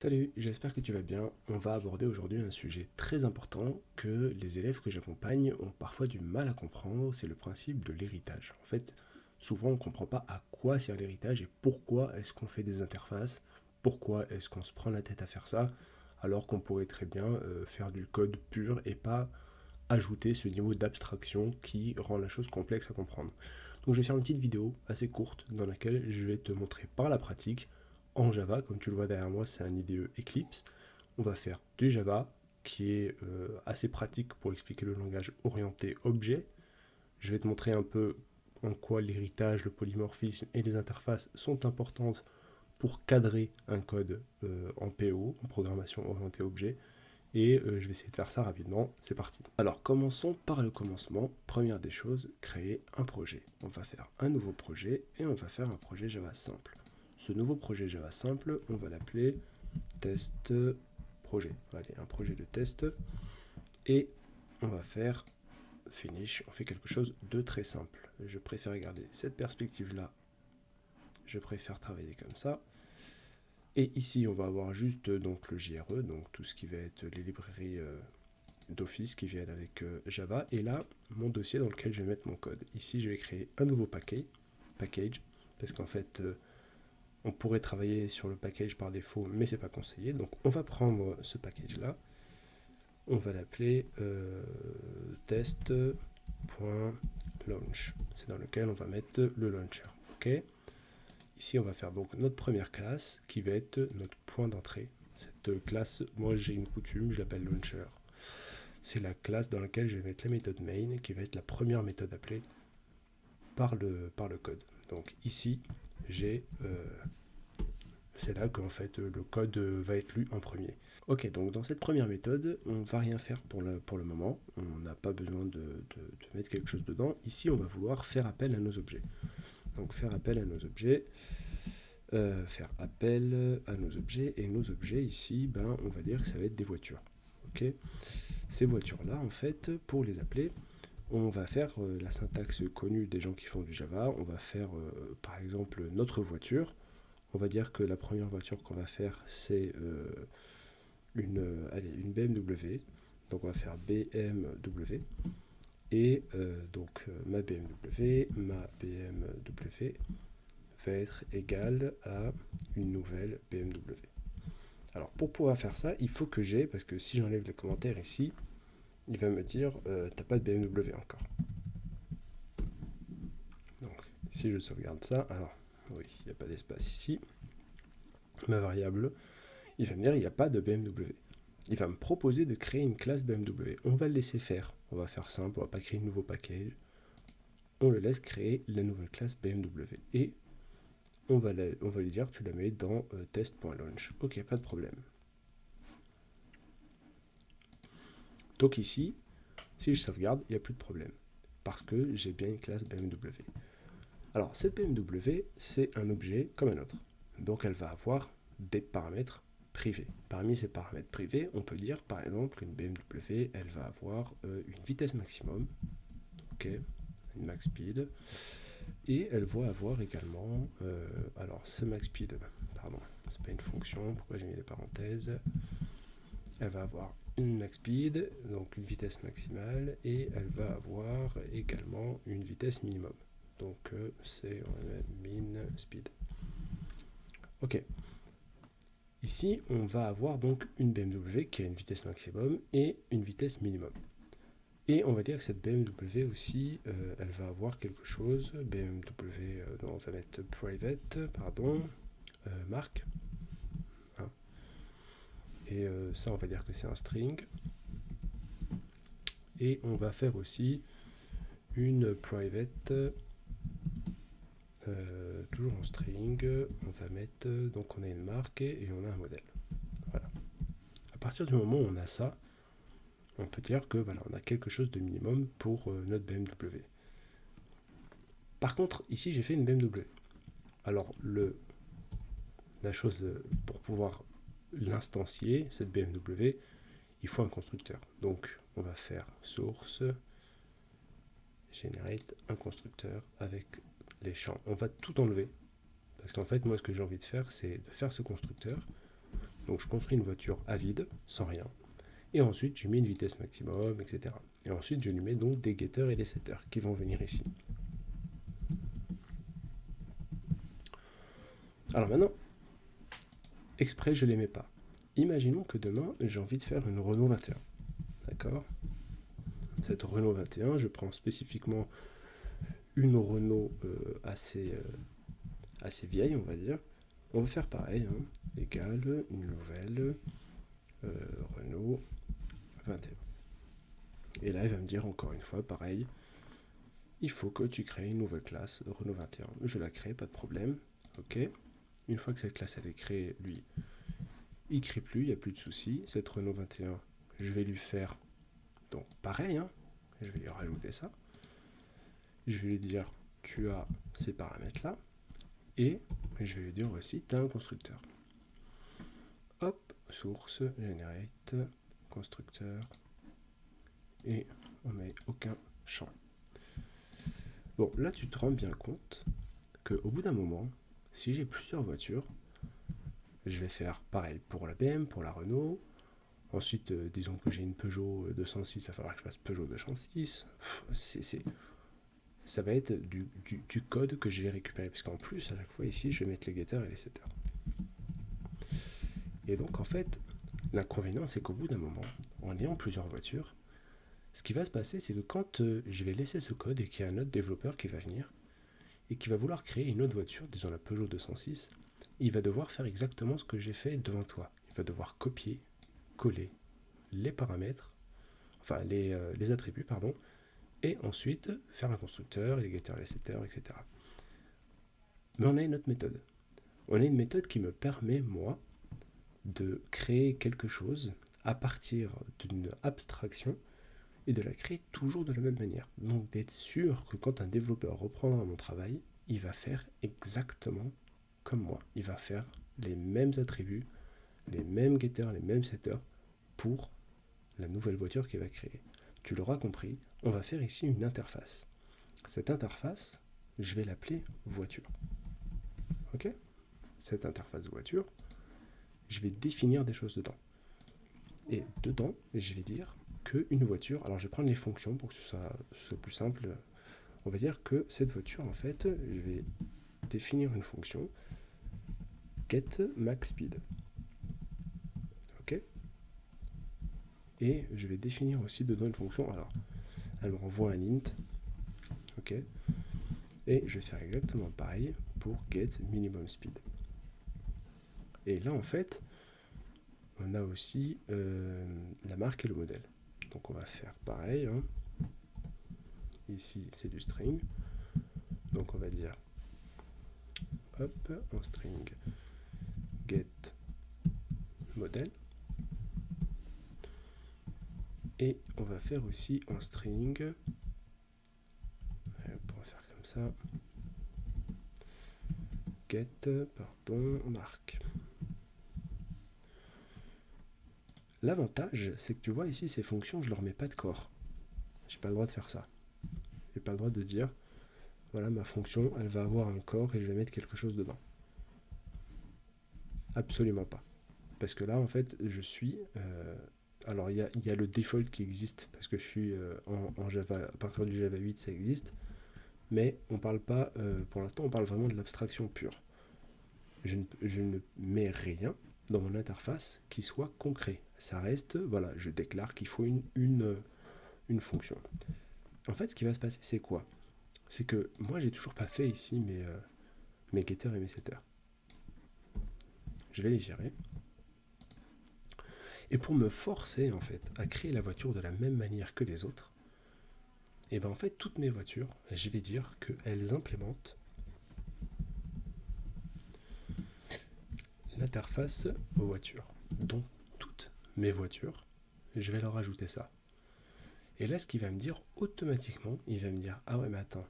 Salut, j'espère que tu vas bien. On va aborder aujourd'hui un sujet très important que les élèves que j'accompagne ont parfois du mal à comprendre, c'est le principe de l'héritage. En fait, souvent on ne comprend pas à quoi sert l'héritage et pourquoi est-ce qu'on fait des interfaces, pourquoi est-ce qu'on se prend la tête à faire ça, alors qu'on pourrait très bien faire du code pur et pas ajouter ce niveau d'abstraction qui rend la chose complexe à comprendre. Donc je vais faire une petite vidéo assez courte dans laquelle je vais te montrer par la pratique en Java, comme tu le vois derrière moi c'est un IDE Eclipse, on va faire du Java qui est assez pratique pour expliquer le langage orienté objet. Je vais te montrer un peu en quoi l'héritage, le polymorphisme et les interfaces sont importantes pour cadrer un code en PO, en programmation orientée objet, et je vais essayer de faire ça rapidement, c'est parti. Alors commençons par le commencement. Première des choses, créer un projet. On va faire un nouveau projet et on va faire un projet Java simple. Ce nouveau projet Java simple, on va l'appeler test projet. Allez, un projet de test et on va faire finish, on fait quelque chose de très simple. Je préfère garder cette perspective là, je préfère travailler comme ça. Et ici, on va avoir juste donc le JRE, donc tout ce qui va être les librairies d'Office qui viennent avec Java. Et là, mon dossier dans lequel je vais mettre mon code. Ici, je vais créer un nouveau package parce qu'en fait, on pourrait travailler sur le package par défaut, mais c'est pas conseillé. Donc, on va prendre ce package-là. On va l'appeler test.launch. C'est dans lequel on va mettre le launcher. Ok. Ici, on va faire donc notre première classe qui va être notre point d'entrée. Cette classe, moi j'ai une coutume, je l'appelle launcher. C'est la classe dans laquelle je vais mettre la méthode main qui va être la première méthode appelée par le code. Donc ici, c'est là qu'en fait le code va être lu en premier. Ok, donc dans cette première méthode, on ne va rien faire pour le moment. On n'a pas besoin de mettre quelque chose dedans. Ici, on va vouloir faire appel à nos objets. Donc faire appel à nos objets. Faire appel à nos objets, et nos objets ici, on va dire que ça va être des voitures. Ok. Ces voitures-là, en fait, pour les appeler, on va faire la syntaxe connue des gens qui font du Java. On va faire, par exemple, notre voiture. On va dire que la première voiture qu'on va faire, c'est une BMW. Donc on va faire BMW. Et donc ma BMW va être égale à une nouvelle BMW. Alors pour pouvoir faire ça, il faut que j'ai, parce que si j'enlève les commentaires ici, il va me dire t'as pas de BMW encore. Donc si je sauvegarde ça, alors oui, il n'y a pas d'espace ici. Ma variable, il va me dire il n'y a pas de BMW. Il va me proposer de créer une classe BMW. On va le laisser faire. On va faire simple, on va pas créer un nouveau package. On le laisse créer la nouvelle classe BMW. Et on va lui dire tu la mets dans test.launch. Ok, pas de problème. Donc ici, si je sauvegarde, il n'y a plus de problème. Parce que j'ai bien une classe BMW. Alors, cette BMW, c'est un objet comme un autre. Donc, elle va avoir des paramètres privés. Parmi ces paramètres privés, on peut dire par exemple qu'une BMW, elle va avoir une vitesse maximum, ok, une max speed, et elle va avoir également, alors ce max speed, pardon, c'est pas une fonction, pourquoi j'ai mis les parenthèses, elle va avoir une max speed, donc une vitesse maximale, et elle va avoir également une vitesse minimum. Donc c'est min speed. Ok. Ici, on va avoir donc une BMW qui a une vitesse maximum et une vitesse minimum. Et on va dire que cette BMW aussi, elle va avoir quelque chose. BMW, on va mettre private, marque. Hein. Et ça, on va dire que c'est un string. Et on va faire aussi une private, toujours en string. On va mettre, donc on a une marque et on a un modèle. Voilà. À partir du moment où on a ça, on peut dire que voilà, on a quelque chose de minimum pour notre BMW. Par contre, ici j'ai fait une BMW. Alors la chose pour pouvoir l'instancier, cette BMW, il faut un constructeur. Donc on va faire source, generate un constructeur avec les champs. On va tout enlever. Parce qu'en fait, moi ce que j'ai envie de faire, c'est de faire ce constructeur. Donc je construis une voiture à vide, sans rien. Et ensuite, je mets une vitesse maximum, etc. Et ensuite, je lui mets donc des getters et des setters qui vont venir ici. Alors maintenant, exprès, je ne les mets pas. Imaginons que demain, j'ai envie de faire une Renault 21. D'accord? Cette Renault 21, je prends spécifiquement une Renault assez vieille, on va dire. On va faire pareil, hein, égale une nouvelle Renault 21. Et là, il va me dire encore une fois, pareil, il faut que tu crées une nouvelle classe Renault 21. Je la crée, pas de problème. Ok. Une fois que cette classe elle est créée, lui, il ne crée plus, il n'y a plus de souci. Cette Renault 21, je vais lui faire, donc pareil, hein, je vais lui rajouter ça. Je vais lui dire, tu as ces paramètres-là. Et je vais lui dire aussi, tu as un constructeur. Hop, source, generate, constructeur. Et on met aucun champ. Bon, là tu te rends bien compte qu'au bout d'un moment, si j'ai plusieurs voitures, je vais faire pareil pour la BM, pour la Renault. Ensuite, disons que j'ai une Peugeot 206, il va falloir que je fasse Peugeot 206. Ça va être du code que je vais récupérer. Parce qu'en plus, à chaque fois ici, je vais mettre les getters et les setters. Et donc, en fait, l'inconvénient, c'est qu'au bout d'un moment, en ayant plusieurs voitures, ce qui va se passer, c'est que quand je vais laisser ce code et qu'il y a un autre développeur qui va venir et qui va vouloir créer une autre voiture, disons la Peugeot 206, il va devoir faire exactement ce que j'ai fait devant toi. Il va devoir copier, coller les paramètres, enfin les attributs, pardon, et ensuite faire un constructeur, les getters, les setters, etc. Mais on a une autre méthode. On a une méthode qui me permet, moi, de créer quelque chose à partir d'une abstraction et de la créer toujours de la même manière. Donc d'être sûr que quand un développeur reprendra mon travail, il va faire exactement comme moi. Il va faire les mêmes attributs, les mêmes getters, les mêmes setters pour la nouvelle voiture qu'il va créer. Tu l'auras compris, on va faire ici une interface. Cette interface, je vais l'appeler voiture. Ok? Cette interface voiture, je vais définir des choses dedans. Et dedans, je vais dire qu'une voiture, alors je vais prendre les fonctions pour que ce soit plus simple. On va dire que cette voiture, en fait, je vais définir une fonction getMaxSpeed. Ok? Et je vais définir aussi dedans une fonction. Alors, elle me renvoie un int. Ok? Et je vais faire exactement pareil pour getMinimumSpeed. Et là, en fait, on a aussi la marque et le modèle. Donc on va faire pareil. Hein. Ici, c'est du string. Donc on va dire, hop, en string, get modèle. Et on va faire aussi en string, on va faire comme ça, get, marque. L'avantage, c'est que tu vois ici, ces fonctions, je ne leur mets pas de corps. J'ai pas le droit de faire ça. J'ai pas le droit de dire, voilà, ma fonction, elle va avoir un corps et je vais mettre quelque chose dedans. Absolument pas. Parce que là, en fait, je suis... alors, il y a le default qui existe, parce que je suis en Java, à partir du Java 8, ça existe. Mais on parle pas, pour l'instant, on parle vraiment de l'abstraction pure. Je ne mets rien dans mon interface qui soit concret. Ça reste, voilà, je déclare qu'il faut une fonction. En fait, ce qui va se passer, c'est quoi? C'est que moi, j'ai toujours pas fait ici mes getters et mes setters. Je vais les virer. Et pour me forcer, en fait, à créer la voiture de la même manière que les autres, et bien en fait, toutes mes voitures, je vais dire qu'elles implémentent l'interface voiture. Donc, toutes mes voitures, je vais leur ajouter ça. Et là, ce qu'il va me dire, automatiquement, il va me dire, ah ouais, mais attends,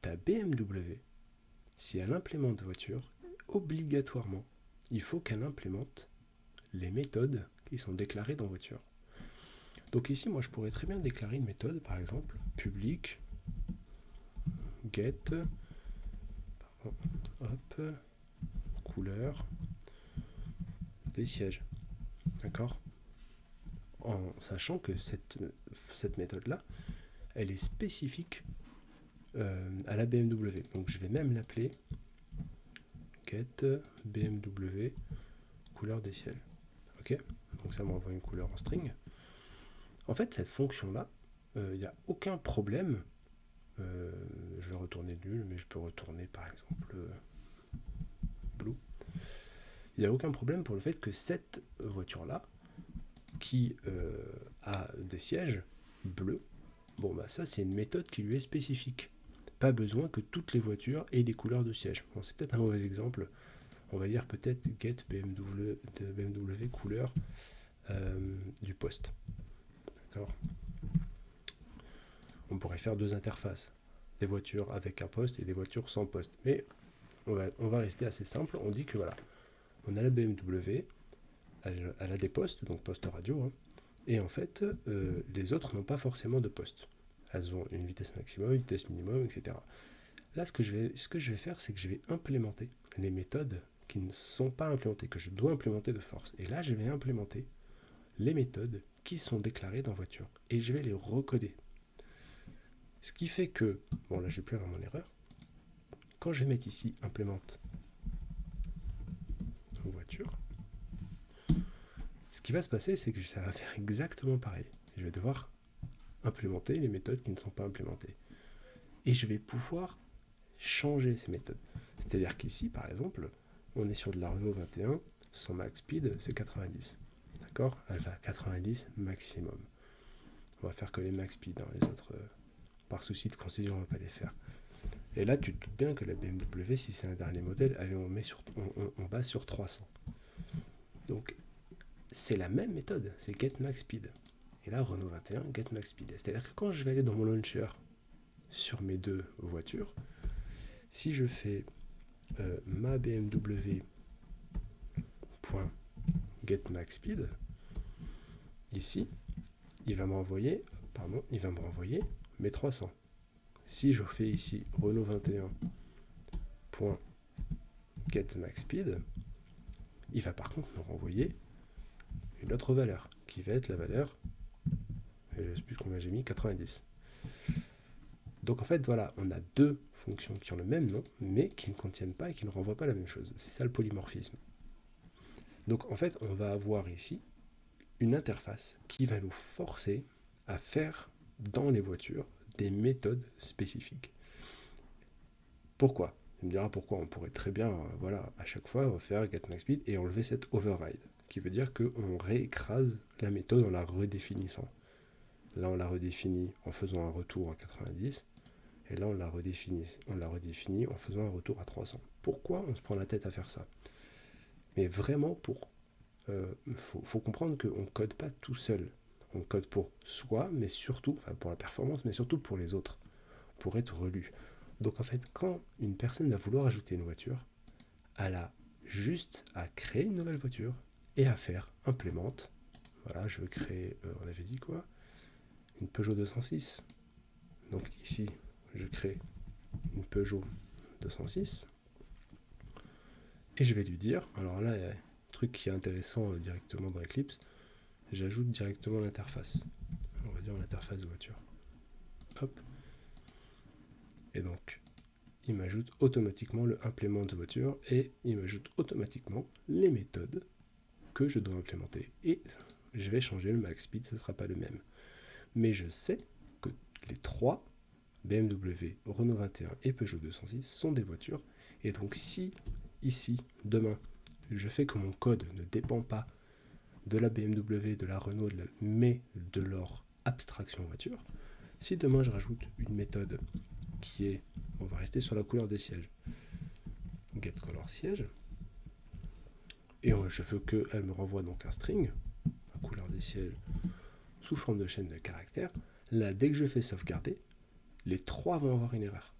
ta BMW, si elle implémente voiture, obligatoirement, il faut qu'elle implémente les méthodes qui sont déclarées dans voiture. Donc ici, moi, je pourrais très bien déclarer une méthode, par exemple, public, get, hop, couleur, des sièges. D'accord? En sachant que cette méthode-là, elle est spécifique à la BMW. Donc je vais même l'appeler get BMW couleur des sièges. Ok? Donc ça m'envoie une couleur en string. En fait, cette fonction-là, il n'y a aucun problème. Je vais retourner nul, mais je peux retourner par exemple blue. Il n'y a aucun problème pour le fait que cette voiture-là, qui a des sièges bleus, bon bah ça c'est une méthode qui lui est spécifique. Pas besoin que toutes les voitures aient des couleurs de siège. Bon, c'est peut-être un mauvais exemple. On va dire peut-être get BMW couleur du poste. D'accord? On pourrait faire deux interfaces. Des voitures avec un poste et des voitures sans poste. Mais on va rester assez simple. On dit que voilà, on a la BMW, elle a des postes, donc poste radio, hein, et en fait, les autres n'ont pas forcément de poste. Elles ont une vitesse maximum, une vitesse minimum, etc. Là, ce que je vais faire, c'est que je vais implémenter les méthodes qui ne sont pas implémentées, que je dois implémenter de force. Et là, je vais implémenter les méthodes qui sont déclarées dans voiture. Et je vais les recoder. Ce qui fait que, bon là, j'ai plus vraiment l'erreur. Quand je vais mettre ici implémente voiture, ce qui va se passer, c'est que ça va faire exactement pareil. Je vais devoir implémenter les méthodes qui ne sont pas implémentées. Et je vais pouvoir changer ces méthodes. C'est-à-dire qu'ici, par exemple, on est sur de la Renault 21, son max speed, c'est 90. D'accord? Elle va à 90 maximum. On va faire que les max speed, hein, les autres, par souci de concision, on ne va pas les faire. Et là, tu te doutes bien que la BMW, si c'est un dernier modèle, allez, on base sur 300. Donc, c'est la même méthode, c'est get max speed. Et là, Renault 21, get max speed. C'est-à-dire que quand je vais aller dans mon launcher sur mes deux voitures, si je fais ma BMW .get max speed, ici, il va me renvoyer mes 300. Si je fais ici Renault 21 .get max speed, il va par contre me renvoyer une autre valeur, qui va être la valeur, je ne sais plus combien j'ai mis, 90. Donc en fait, voilà, on a deux fonctions qui ont le même nom, mais qui ne contiennent pas et qui ne renvoient pas la même chose. C'est ça le polymorphisme. Donc en fait, on va avoir ici une interface qui va nous forcer à faire dans les voitures des méthodes spécifiques. Pourquoi? Tu me diras pourquoi. On pourrait très bien, voilà, à chaque fois refaire getMaxSpeed et enlever cette override, qui veut dire qu'on réécrase la méthode en la redéfinissant. Là, on la redéfinit en faisant un retour à 90, et là, on la redéfinit en faisant un retour à 300. Pourquoi on se prend la tête à faire ça? Mais vraiment, faut comprendre qu'on ne code pas tout seul. On code pour soi, mais surtout, enfin pour la performance, mais surtout pour les autres, pour être relu. Donc en fait, quand une personne va vouloir ajouter une voiture, elle a juste à créer une nouvelle voiture et à faire implémente. Voilà, je veux créer, on avait dit quoi? Une Peugeot 206. Donc ici, je crée une Peugeot 206. Et je vais lui dire, alors là, il y a un truc qui est intéressant directement dans Eclipse, j'ajoute directement l'interface. On va dire l'interface de voiture. Hop. Et donc, il m'ajoute automatiquement le implément de voiture et il m'ajoute automatiquement les méthodes que je dois implémenter. Et je vais changer le max speed, ce ne sera pas le même. Mais je sais que les trois, BMW, Renault 21 et Peugeot 206, sont des voitures. Et donc si, ici, demain, je fais que mon code ne dépend pas de la BMW, de la Renault, mais de leur abstraction voiture, si demain je rajoute une méthode qui est, on va rester sur la couleur des sièges, getColorSiège, et je veux qu'elle me renvoie donc un string, la couleur des sièges, sous forme de chaîne de caractères, là, dès que je fais sauvegarder, les trois vont avoir une erreur.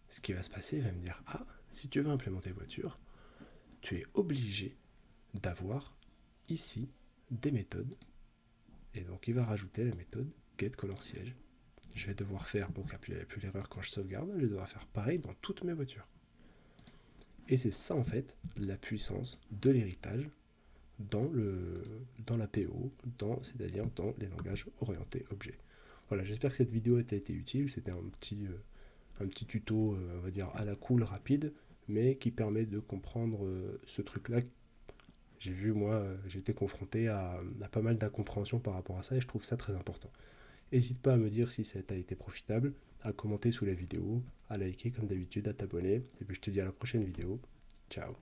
Ce qui va se passer, il va me dire, ah, si tu veux implémenter voiture, tu es obligé d'avoir ici des méthodes, et donc il va rajouter la méthode getColorSiège. Je vais devoir faire, donc il n'y a plus l'erreur quand je sauvegarde, je vais devoir faire pareil dans toutes mes voitures. Et c'est ça en fait la puissance de l'héritage dans la PO, c'est-à-dire dans les langages orientés objets. Voilà, j'espère que cette vidéo t'a été utile. C'était un petit tuto, on va dire, à la cool, rapide, mais qui permet de comprendre ce truc-là. J'ai vu, moi, j'ai été confronté à pas mal d'incompréhension par rapport à ça et je trouve ça très important. N'hésite pas à me dire si ça t'a été profitable, à commenter sous la vidéo, à liker comme d'habitude, à t'abonner. Et puis je te dis à la prochaine vidéo. Ciao.